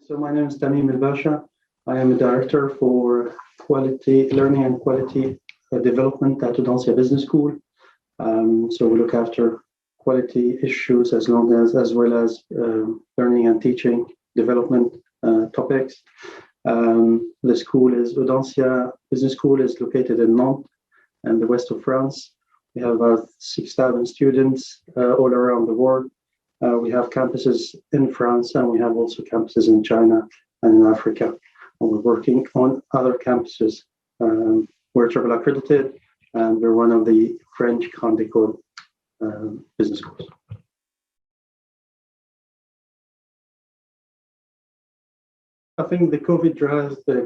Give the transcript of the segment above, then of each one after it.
So my name is Tamim Elbasha. I am a director for quality learning and quality development at Audencia Business School. So we look after quality issues as well as learning and teaching development topics. The school is Audencia Business School is located in Nantes and the west of France. We have about 6,000 students all around the world. We have campuses in France and we have also campuses in China and in Africa. And we're working on other campuses. We're triple accredited and we're one of the French Grande École business schools. I think the COVID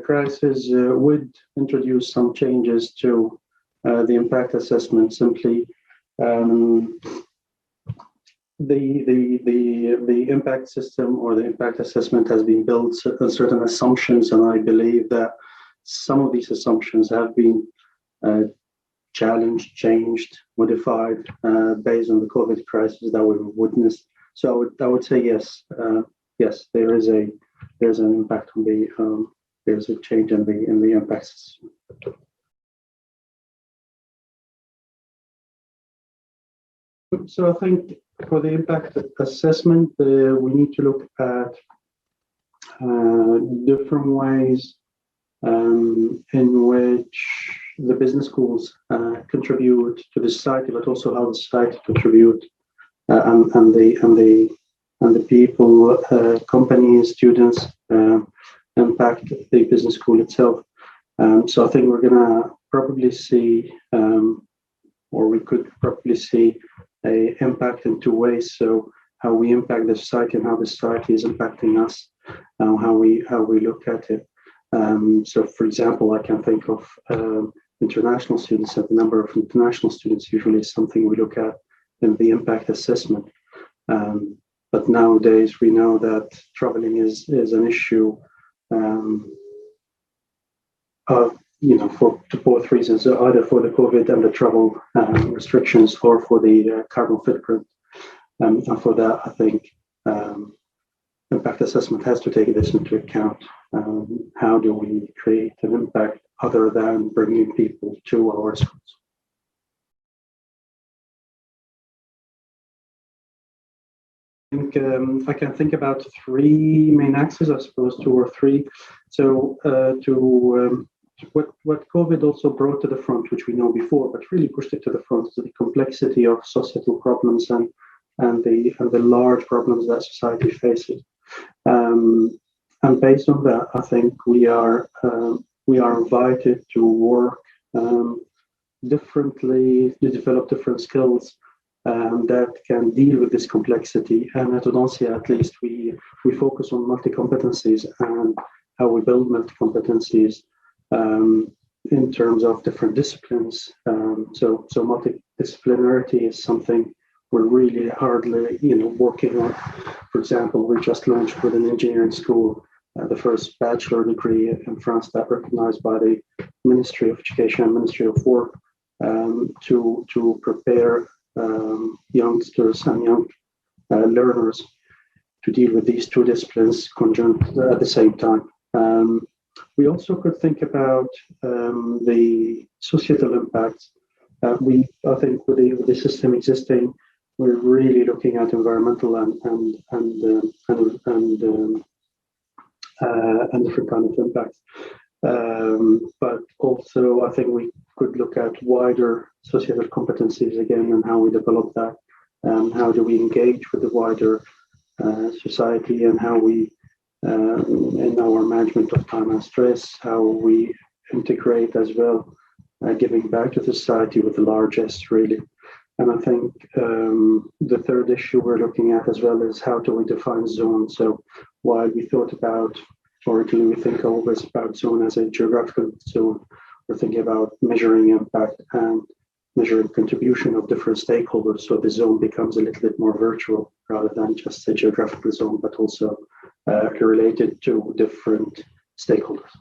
crisis would introduce some changes to the impact assessment. Simply, the impact system or the impact assessment has been built on certain assumptions, and I believe that some of these assumptions have been challenged, changed, modified based on the COVID crisis that we've witnessed. So I would say yes, yes, there's an impact on the there's a change in the impact system. So I think for the impact assessment, we need to look at different ways in which the business schools contribute to the society, but also how the society contribute, and the people, companies, students impact the business school itself. So I think we're gonna probably see, or we could probably see, a impact in two ways. So how we impact the society and how the society is impacting us, how we look at it. So for example, I can think of international students, and the number of international students usually is something we look at in the impact assessment. But nowadays we know that traveling is an issue, for both reasons, either for the COVID and the travel restrictions or for the carbon footprint. And for that, I think impact assessment has to take this into account. How do we create an impact other than bringing people to our schools? I can think about three main axes, I suppose, two or three. So what COVID also brought to the front, which we know before, but really pushed it to the front, is the complexity of societal problems and the large problems that society faces. And based on that, I think we are invited to work differently, to develop different skills that can deal with this complexity. And at Audencia, at least, we focus on multi-competencies and how we build multi-competencies in terms of different disciplines. So multidisciplinarity is something we're really hardly, working on. For example, we just launched with an engineering school the first bachelor degree in France that recognized by the Ministry of Education and Ministry of Work to prepare youngsters and young learners to deal with these two disciplines conjunct at the same time. We also could think about the societal impacts. I think with the system existing, we're really looking at environmental and different kind of impacts. But also, I think we could look at wider societal competencies again and how we develop that. How do we engage with the wider society, and how we in our management of time and stress, how we integrate as well, giving back to the society with the large S, really. And I think the third issue we're looking at as well is how do we define zone. So while we thought about, historically, we think always about zone as a geographical zone, we're thinking about measuring impact and measuring contribution of different stakeholders. So the zone becomes a little bit more virtual rather than just a geographical zone, but also related to different stakeholders.